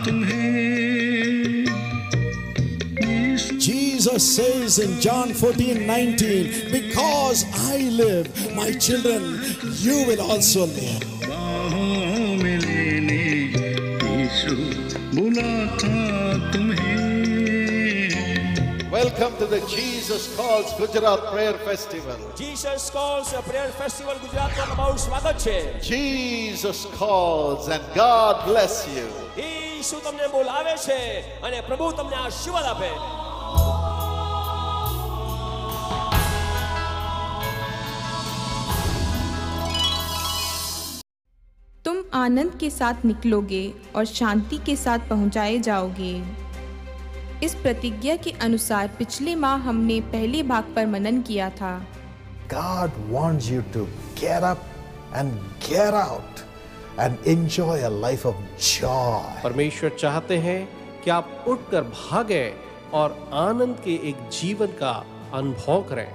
तुम्हें। Jesus says in John 14:19, because I live, my children, you will also live. बाहों में लेने यीशु बुलाता तुम्हें। Welcome to the Jesus Calls Gujarat Prayer Festival. Jesus Calls Prayer Festival ગુજરાતમાં તમારું સ્વાગત છે. Jesus calls and God bless you. ઈસુ તમને બોલાવે છે અને પ્રભુ તમને આશીર્વાદ આપે. तुम आनंद के साथ निकलोगे और शांति के साथ पहुंचाए जाओगे। इस प्रतिज्ञा के अनुसार पिछले माह हमने पहले भाग पर मनन किया था। God wants you to get up and get out and enjoy a life of joy. परमेश्वर चाहते हैं कि आप उठकर भागें और आनंद के एक जीवन का अनुभव करें।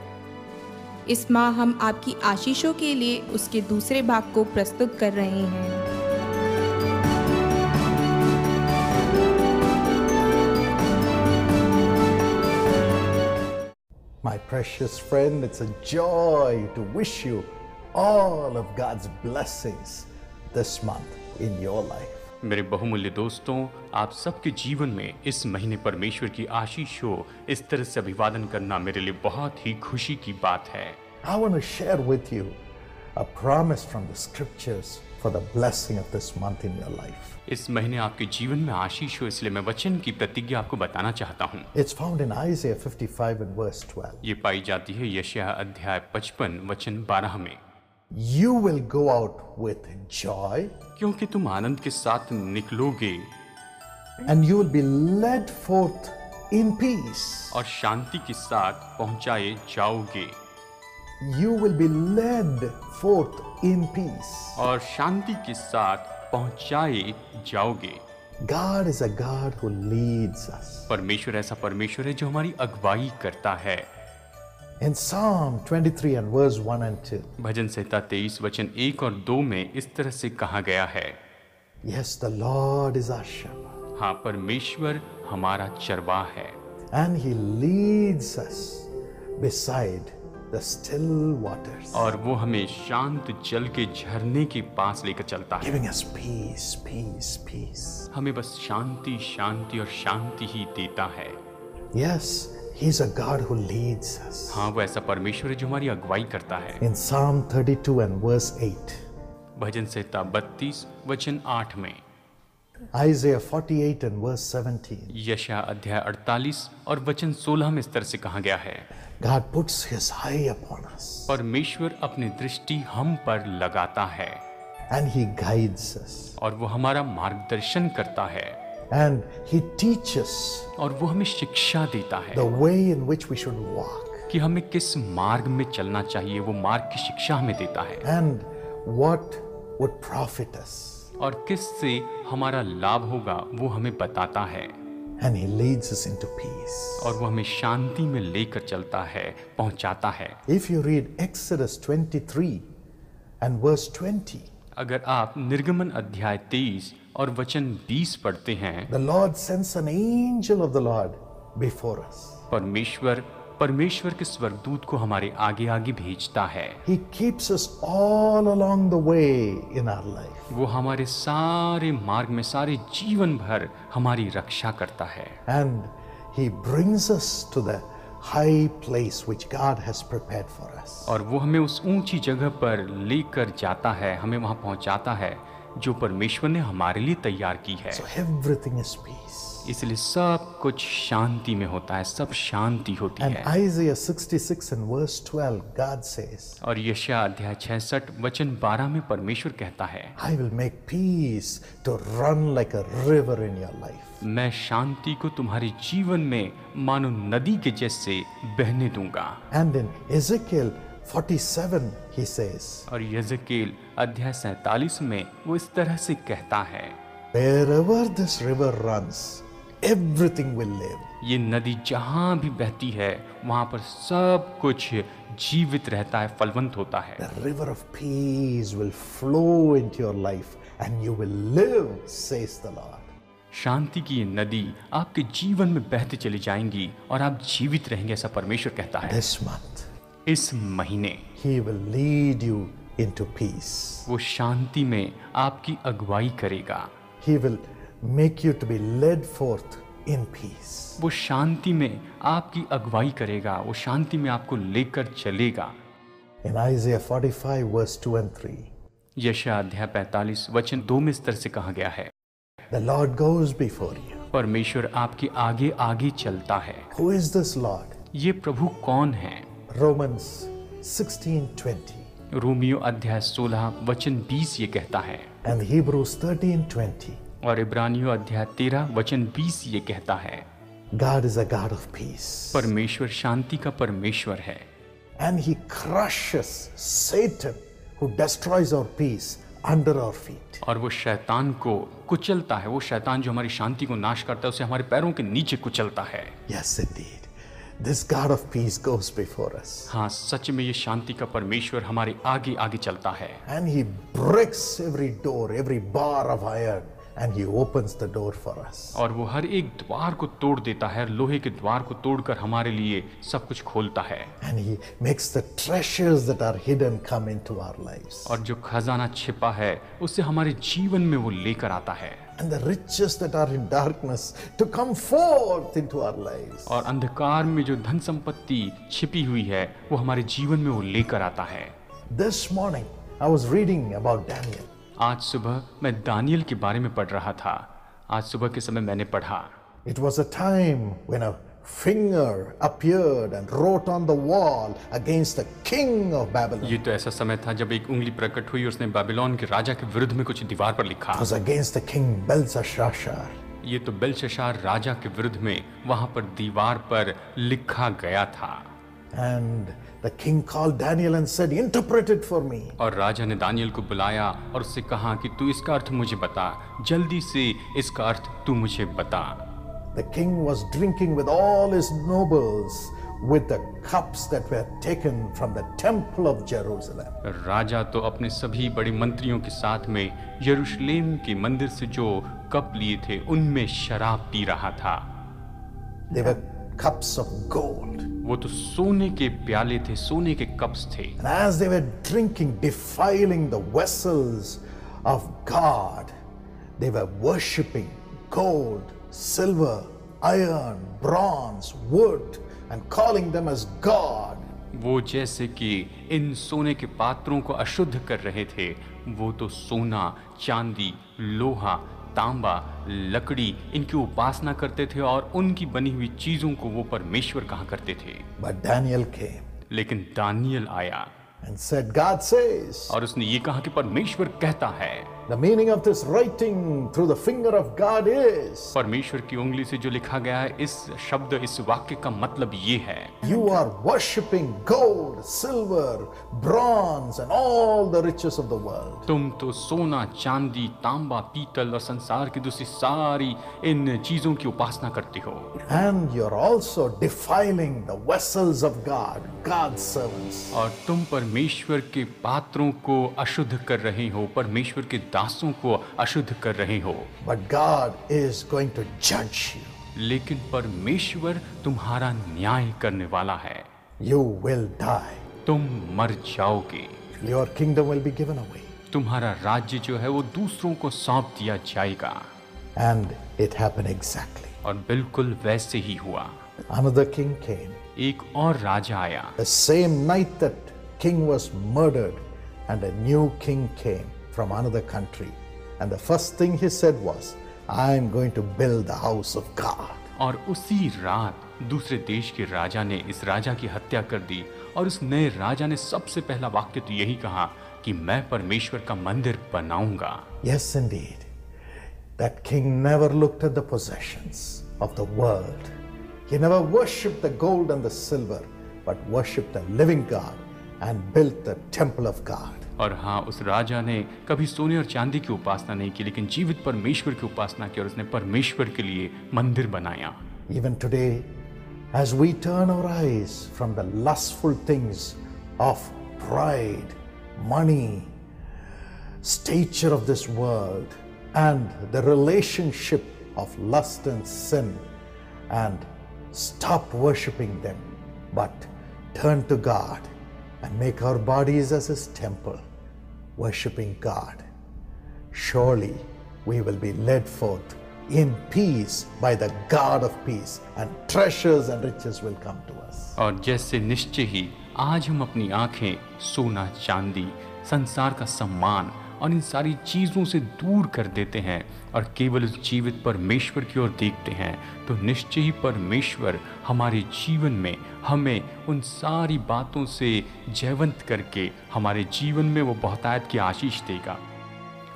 इस माह हम आपकी आशीषों के लिए उसके दूसरे भाग को प्रस्तुत कर रहे हैं। My precious friend, it's a joy to wish you all of God's blessings this month in your life. मेरे बहुमूल्य दोस्तों, आप सबके जीवन में इस महीने परमेश्वर की आशीष हो, इस तरह से अभिवादन करना मेरे लिए बहुत ही खुशी की बात है। I want to share with you a promise from the scriptures for the blessing of this month in your life. इस महीने आपके जीवन में आशीष हो, इसलिए मैं वचन की प्रतिज्ञा आपको बताना चाहता हूँ। It's found in Isaiah 55 and verse 12. ये पाई जाती है यशायाह अध्याय 55 वचन 12 में। You will go out with joy क्योंकि तुम आनंद के साथ निकलोगे and you will be led forth in peace. और शांति के साथ पहुंचाए जाओगे। You will be led forth in peace. और शांति के साथ पहुंचाए जाओगे। God is a God who leads us. परमेश्वर ऐसा परमेश्वर है जो हमारी अगुवाई करता है। In Psalm 23 and verse 1 and 2. भजन संहिता 23 वचन 1 और 2 में इस तरह से कहा गया है। Yes, the Lord is our shepherd. हाँ, परमेश्वर हमारा चरवाह है And he leads us beside the still waters. और वो हमें शांत जल के झरने के पास लेकर चलता है। Giving us peace, peace, peace. हमें बस शांति शांति और शांति ही देता है। Yes, he's a God who leads us. हाँ, वो ऐसा परमेश्वर है जो हमारी अगुवाई करता है। In Psalm 32 and verse 8. भजन संहिता 32 वचन 8 में। Isaiah 48 and verse 17. यशायाह अध्याय 48 और वचन 16 में इस तरह से कहा गया है। God puts his eye upon us. परमेश्वर अपनी दृष्टि हम पर लगाता है And he guides us. और वो हमारा मार्गदर्शन करता है And he teaches और वो हमें शिक्षा देता है the way in which we should walk. कि हमें किस मार्ग में चलना चाहिए। वो मार्ग की शिक्षा हमें देता है And what would profit us. और किससे हमारा लाभ होगा वो हमें बताता है। And he leads us into peace. और वो हमें शांति में लेकर चलता है, पहुंचाता है। If you read Exodus 23 and verse 20, अगर आप निर्गमन अध्याय 23 और वचन 20 पढ़ते हैं, the Lord sends an angel of the Lord before us. परमेश्वर के स्वर्गदूत को हमारे आगे आगे भेजता है। He keeps us all along the way in our life. वो हमारे सारे मार्ग में सारे जीवन भर हमारी रक्षा करता है। And he brings us to the high place which God has prepared for us. और वो हमें उस ऊंची जगह पर लेकर जाता है, हमें वहां पहुंचाता है जो परमेश्वर ने हमारे लिए तैयार की है। So everything is peace. इसलिए सब कुछ शांति में होता है, सब शांति होती And है। Isaiah 66 and verse 12, God says, और यशायाह अध्याय 66 वचन 12 में परमेश्वर कहता है, I will make peace to run like a river in your life. मैं शांति को तुम्हारे जीवन में मानो नदी के जैसे बहने दूंगा। And in Ezekiel 47 he says, और यज़केल अध्याय 47 में वो इस तरह से कहता है, wherever this river runs, everything will live. ये नदी जहाँ भी बहती है वहाँ पर सब कुछ जीवित रहता है, फलवंत होता है। The river of peace will flow into your life and you will live, says the Lord. शांति की ये नदी आपके जीवन में बहती चली जाएंगी और आप जीवित रहेंगे, ऐसा परमेश्वर कहता है। This month, इस महीने He will lead you into peace. वो शांति में आपकी अगुवाई करेगा। He will make you to be led forth in peace. वो शांति में आपकी अगुवाई करेगा, वो शांति में आपको लेकर चलेगा। In Isaiah 45 verse 2 and 3, यशायाह अध्याय 45 वचन 2 में इस तरह से कहा गया है, the Lord goes before you. परमेश्वर आपके आगे आगे चलता है। Who is this Lord? ये प्रभु कौन है? Romans 16:20 रोमियो अध्याय 16 वचन 20 ये कहता है, and Hebrews 13:20. और इब्रानियों अध्याय 13 वचन 20 ये कहता है, God is a God of peace. परमेश्वर शांति का परमेश्वर है And He crushes Satan who destroys our peace under our feet. और वो शैतान को कुचलता है। वो शैतान जो हमारी शांति को नाश करता है उसे हमारे पैरों के नीचे कुचलता है। Yes, indeed. This God of peace goes before us. हाँ, सच में ये शांति का परमेश्वर हमारे आगे आगे चलता है And He breaks every door, every bar of iron, and He opens the door for us. और वो हर एक द्वार को तोड़ देता है, लोहे के द्वार को तोड़कर हमारे लिए सब कुछ खोलता है। And He makes the treasures that are hidden come into our lives. और जो खजाना छिपा है उसे हमारे जीवन में वो लेकर आता है। And the riches that are in darkness to come forth into our lives. और अंधकार में जो धन संपत्ति छिपी हुई है वो हमारे जीवन में वो लेकर आता है। This morning, I was reading about Daniel. आज सुबह मैं दानियल के बारे में पढ़ रहा था। आज सुबह के समय मैंने पढ़ा, It was a time when a finger appeared and wrote on the wall against the king of Babylon. ये तो ऐसा समय था जब एक उंगली प्रकट हुई और उसने बाबिलोन के राजा के विरुद्ध में कुछ दीवार पर लिखा। It was against the king Belteshazzar. ये तो बेलशस्सार राजा के विरुद्ध में वहां पर दीवार पर लिखा गया था। And the king called Daniel and said, interpret it for me. और राजा ने दानियल को बुलाया और उससे कहा कि तू इसका अर्थ मुझे बता, जल्दी से इसका अर्थ तू मुझे बता। The king was drinking with all his nobles with the cups that were taken from the temple of Jerusalem. राजा तो अपने सभी बड़े मंत्रियों के साथ में यरूशलेम के मंदिर से जो कप लिए थे उनमें शराब पी रहा था। They were cups of gold. वो तो सोने के प्याले थे, सोने के कप्स थे। And as they were drinking, defiling the vessels of God, they were worshipping gold, silver, iron, bronze, wood, and calling them as God. वो जैसे कि इन सोने के पात्रों को अशुद्ध कर रहे थे, वो तो सोना, चांदी, लोहा, तांबा, लकड़ी इनकी उपासना करते थे और उनकी बनी हुई चीजों को वो परमेश्वर कहा करते थे। But Daniel came लेकिन दानियल आया and said, God says. और उसने ये कहा कि परमेश्वर कहता है। The meaning of this writing through the finger of God is, परमेश्वर की उंगली से जो लिखा गया है इस शब्द, इस वाक्य का मतलब ये है, you are worshipping gold, silver, bronze, and all the riches of the world. तुम तो सोना, चांदी, तांबा, पीतल और संसार की दूसरी सारी इन चीजों की उपासना करते हो। And you're also defiling the vessels of God, God's servants. और तुम परमेश्वर के पात्रों को अशुद्ध कर रहे हो, परमेश्वर के दासों को अशुद्ध कर रहे हो। But God is going to judge you. लेकिन परमेश्वर तुम्हारा न्याय करने वाला है। You will die. तुम मर जाओगे। Your kingdom will be given away. तुम्हारा राज्य जो है वो दूसरों को सौंप दिया जाएगा। And it happened exactly. और बिल्कुल वैसे ही हुआ। Another king came. एक और राजा आया। The same night that king was murdered, and a new king came from another country. And the first thing he said was, I am going to build the house of God. और उसी रात दूसरे देश के राजा ने इस राजा की हत्या कर दी और उस नए राजा ने सबसे पहला वाक्य तो यही कहा कि मैं परमेश्वर का मंदिर बनाऊंगा। Yes, indeed. That king never looked at the possessions of the world. He never worshipped the gold and the silver, but worshipped the living God and built the temple of God. और हाँ, उस राजा ने कभी सोने और चांदी की उपासना नहीं की, लेकिन जीवित परमेश्वर की उपासना की और उसने परमेश्वर के लिए मंदिर बनाया। Even today, as we turn our eyes from the lustful things of pride, money, stature of this world, and the relationship of lust and sin and stop worshipping them, but turn to God and make our bodies as His temple, worshipping God, surely we will be led forth in peace by the God of peace, and treasures and riches will come to us. और जैसे निश्चय ही आज हम अपनी आंखें सोना चांदी संसार का सम्मान और इन सारी चीज़ों से दूर कर देते हैं और केवल उस जीवित परमेश्वर की ओर देखते हैं, तो निश्चय ही परमेश्वर हमारे जीवन में हमें उन सारी बातों से जयवंत करके हमारे जीवन में वो बहुतायत की आशीष देगा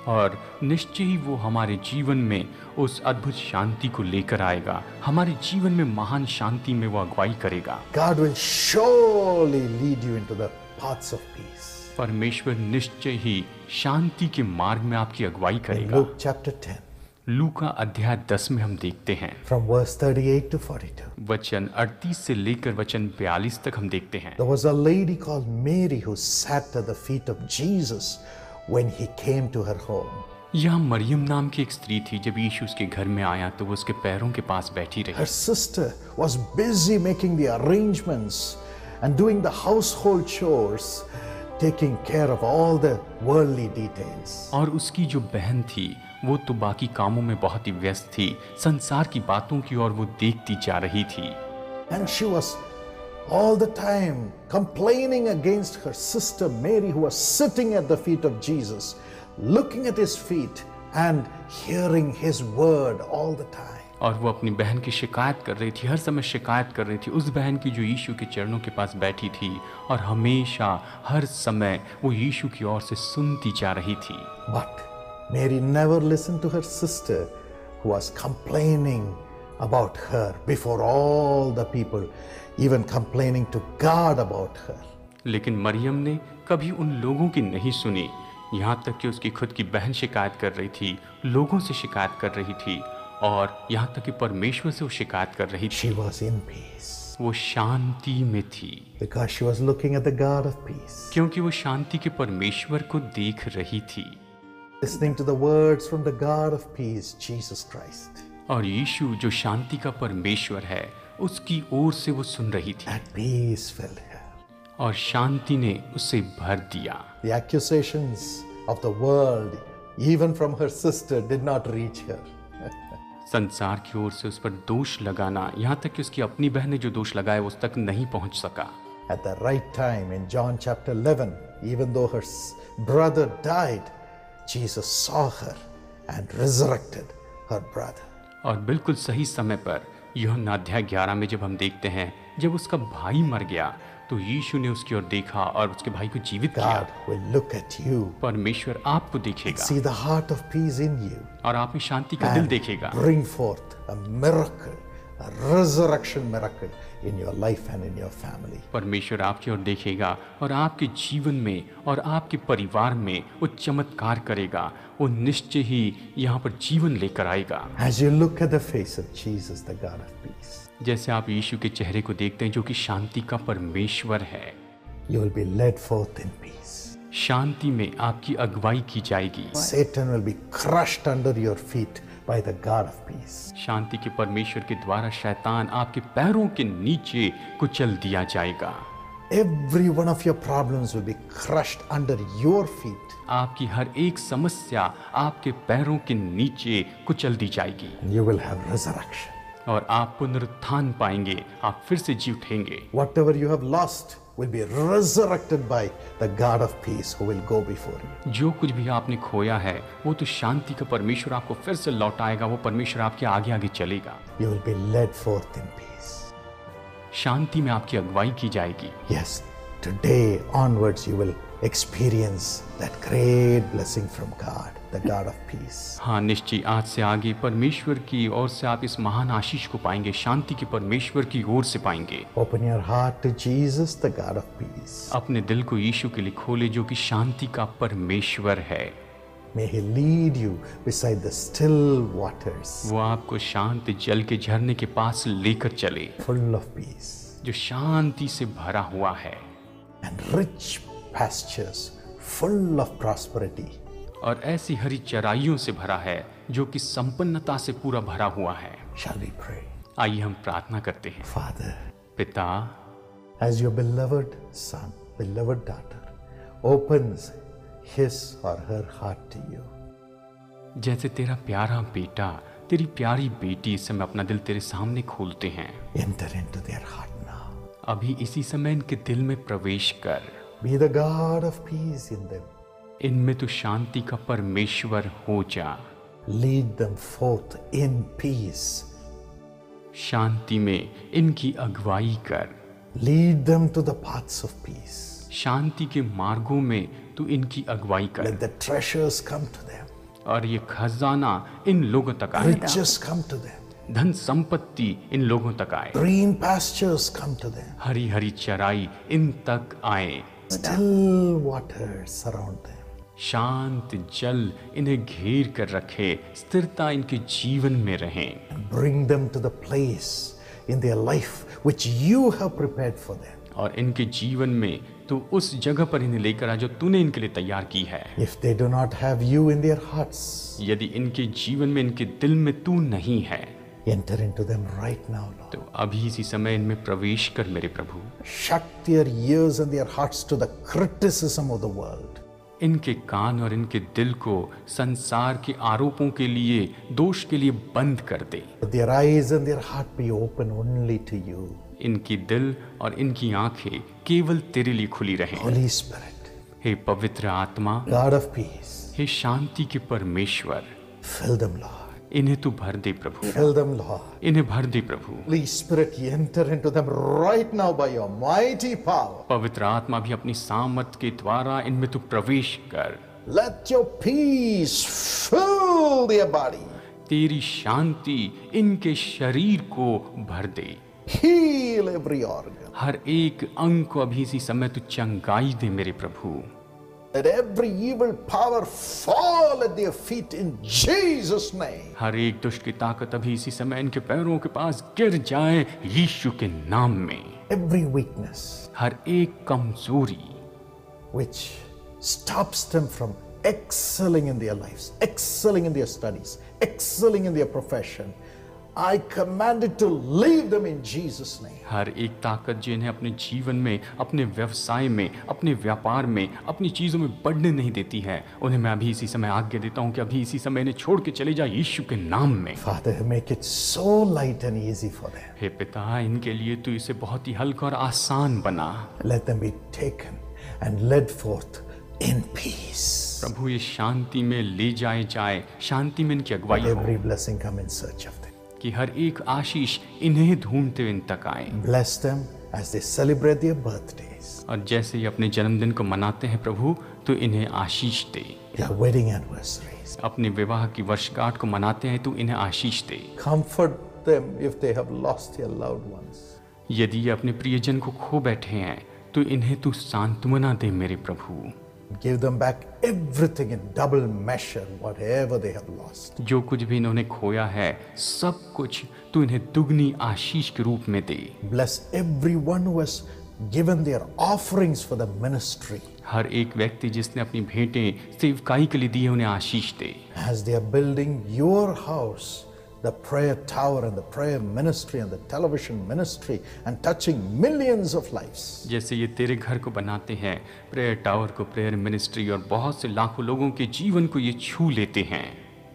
और निश्चय ही वो हमारे जीवन में उस अद्भुत शांति को लेकर आएगा, हमारे जीवन में महान शांति में वो अगुवाई करेगा। God will surely lead you into the paths of peace. परमेश्वर निश्चय ही शांति के मार्ग में आपकी अगुवाई In करेगा। Luke chapter 10, लूका अध्याय 10 में हम देखते हैं from verse 38 to 42, वचन 38 से लेकर वचन 42 तक हम देखते हैं। there was a lady called Mary who sat at the feet of Jesus when He came to her home. यहाँ मरियम नाम की एक स्त्री थी, जब यीशु उसके घर में आया तो वो उसके पैरों के पास बैठी रही। Her sister was busy making the arrangements and doing the household chores, taking care of all the worldly details. और उसकी जो बहन थी वो तो बाकी कामों में बहुत ही व्यस्त थी, संसार की बातों की ओर वो देखती जा रही थी। And she was all the time complaining against her sister Mary, who was sitting at the feet of Jesus, looking at His feet and hearing His word all the time. और वो अपनी बहन की शिकायत कर रही थी, हर समय शिकायत कर रही थी उस बहन की जो यीशु के चरणों के पास बैठी थी और हमेशा हर समय वो यीशु की ओर से सुनती जा रही थी। But Mary never listened to her sister, who was complaining about her before all the people, even complaining to God about her. लेकिन मरियम ने कभी उन लोगों की नहीं सुनी, यहाँ तक कि उसकी खुद की बहन शिकायत कर रही थी, लोगों से शिकायत कर रही थी और यहाँ तक कि परमेश्वर से वो शिकायत कर रही She थी। was in peace वो शांति में थी because she was looking at the God of peace, क्योंकि वो शांति के परमेश्वर को देख रही थी listening to the words from the God of peace, Jesus Christ. और यीशु जो शांति का परमेश्वर है उसकी ओर से वो सुन रही थी And peace filled her. और शांति ने उसे भर दिया। The accusations of the world, even from her sister, did not reach her. संसार की ओर से उस पर दोष लगाना, यहाँ तक कि उसकी अपनी बहन ने जो दोष लगाया वो उस तक नहीं पहुंच सका। At the right time, in John chapter 11, even though her brother died, Jesus saw her and resurrected her brother. और बिल्कुल सही समय पर यूहन्ना अध्याय 11 में जब हम देखते हैं जब उसका भाई मर गया तो यीशु ने उसकी ओर देखा और उसके भाई को जीवित किया। God will look at you, परमेश्वर आपको देखेगा see the heart of peace in you, और आप में शांति का दिल and देखेगा bring forth a miracle, a resurrection miracle in your life and in your family. परमेश्वर आपकी ओर देखेगा और आपके जीवन में और आपके परिवार में वो चमत्कार करेगा, वो निश्चय ही यहाँ पर जीवन लेकर आएगा। As you look at the face of Jesus, the God of peace, जैसे आप यीशु के चेहरे को देखते हैं जो कि शांति का परमेश्वर है, you will be led forth in peace. शांति में आपकी अगुवाई की जाएगी। Satan will be crushed under your feet by the God of peace. शांति के परमेश्वर के द्वारा शैतान आपके पैरों के नीचे कुचल दिया जाएगा। Every one of your problems will be crushed under your feet. आपकी हर एक समस्या आपके पैरों के नीचे कुचल दी जाएगी And you will have resurrection. और आप पुनरुत्थान पाएंगे, आप फिर से जी उठेंगे। Whatever you have lost will be resurrected by the God of peace who will go before you. जो कुछ भी आपने खोया है वो तो शांति का परमेश्वर आपको फिर से लौटाएगा, वो परमेश्वर आपके आगे आगे चलेगा। You will be led forth in peace. शांति में आपकी अगुवाई की जाएगी। Yes, today onwards you will experience that great blessing from God, the God of peace. हाँ, निश्चय आज से आगे परमेश्वर की ओर से आप इस महान आशीष को पाएंगे, शांति के परमेश्वर की ओर से पाएंगे। Open your heart to Jesus, the God of peace. अपने दिल को यीशु के लिए खोले जो कि शांति का परमेश्वर है। May He lead you beside the still waters, वो आपको शांत जल के झरने के पास लेकर चले full of peace, जो शांति से भरा हुआ है and rich pastures, full of prosperity. और ऐसी हरी चराइयों से भरा है जो कि संपन्नता से पूरा भरा हुआ है। Shall we pray? आइए हम प्रार्थना करते हैं। Father, पिता, as your beloved son, beloved daughter opens his or her heart to you, जैसे तेरा प्यारा बेटा, तेरी प्यारी बेटी इस समय अपना दिल तेरे सामने खोलते हैं, enter into their heart now. अभी इसी समय इनके दिल में प्रवेश कर। Be the God of peace in them. इनमें तू शांति का परमेश्वर हो जा। Lead them forth in peace. शांति में इनकी अगुवाई कर। Lead them to the paths of peace. शांति के मार्गों में तू इनकी अगुवाई कर, Let the treasures come to them. और ये खजाना इन लोगों तक आए, Riches come to them. धन संपत्ति इन लोगों तक आए, Green pastures come to them. Hari Hari चराई इन तक आए, Still waters surround them. शांत जल इन्हें घेर कर रखे, स्थिरता इनके जीवन में रहे, Bring them to the place in their life which you have prepared for them. और इनके जीवन में तू उस जगह पर इन्हें लेकर आ जो तूने इनके लिए तैयार की है। If they do not have you in their hearts, यदि इनके जीवन में, इनके दिल में तू नहीं है, enter into them right now, Lord. तो अभी इसी समय इनमें प्रवेश कर मेरे प्रभु। Shut their ears and their hearts to the criticism of the world. इनके कान और इनके दिल को संसार के आरोपों के लिए, दोष के लिए बंद कर दे। Let their eyes and their heart be open only to you. इनकी दिल और इनकी आंखें केवल तेरे लिए खुली रहें। Holy Spirit, हे पवित्र आत्मा, God of peace, हे शांति के परमेश्वर, fill them, Lord. इन्हें तू भर दे प्रभु, Fill them, Lord. इन्हें भर दे प्रभु। Holy Spirit, enter into them right now by your mighty power. पवित्र आत्मा भी अपनी सामर्थ के द्वारा इनमें तू प्रवेश कर। Let your peace fill their body. तेरी शांति इनके शरीर को भर दे। Heal every organ. हर एक अंग को अभी इसी समय तू चंगाई दे मेरे प्रभु। Let every evil power fall at their feet in Jesus' name. हर एक दुष्ट की ताकत अभी इसी समय इनके पैरों के पास गिर जाए यीशु के नाम में। Every weakness हर एक कमजोरी which stops them from excelling in their lives, excelling in their studies, excelling in their profession, I command it to leave them in Jesus' name. हर एक ताकत जो इन्हें अपने जीवन में, अपने व्यवसाय में, अपने व्यापार में, अपनी चीजों में बढ़ने नहीं देती है, उन्हें मैं अभी इसी समय आज्ञा देता हूं कि अभी इसी समय इन्हें छोड़ के चले जाए यीशु के नाम में। Father, make it so light and easy for them. हे पिता, इनके लिए तू इसे बहुत ही हल्का और आसान बना। Let them be taken and led forth in peace. प्रभु ये शांति में ले जाए, शांति में इनकी अगुवाई हो, Every blessing come in search of them. कि हर एक आशीष इन्हें ढूंढते हुए इन तक आए। Bless them as they celebrate their birthdays, और जैसे ये अपने जन्मदिन को मनाते हैं प्रभु, तो इन्हें आशीष दे। their wedding anniversaries. अपने विवाह की वर्षगांठ को मनाते हैं तो इन्हें आशीष दे। Comfort them if they have lost their loved ones. यदि ये अपने प्रियजन को खो बैठे हैं तो इन्हें तू सांत्वना दे मेरे प्रभु। Give them back everything in double measure, whatever they have lost. जो कुछ भी इन्होंने खोया है, सब कुछ तू इन्हें दुगनी आशीष के रूप में दे। Bless everyone who has given their offerings for the ministry. हर एक व्यक्ति जिसने अपनी भेंटें सेवकाई के लिए दी है, उन्हें आशीष दे। As they are building your house, the prayer tower and the prayer ministry and the television ministry and touching millions of lives. जैसे ये तेरे घर को बनाते हैं, प्रेयर टावर को, प्रेयर मिनिस्ट्री, और बहुत से लाखों लोगों के जीवन को ये छू लेते हैं।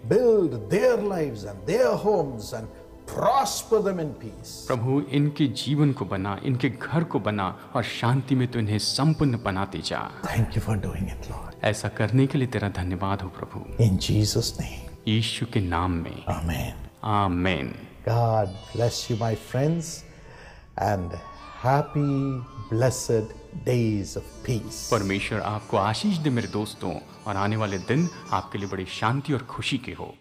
Build their lives and their homes and prosper them in peace. प्रभु इनके जीवन को बना, इनके घर को बना, और शांति में तो इन्हें संपन्न बनाते जा। Thank you for doing it, Lord. ऐसा करने के लिए तेरा धन्यवाद हो प्रभु, In Jesus' name. यीशु के नाम में, Amen. Amen. God bless you, my friends, and happy, blessed days of peace. परमेश्वर आपको आशीष दे मेरे दोस्तों, और आने वाले दिन आपके लिए बड़ी शांति और खुशी के हो।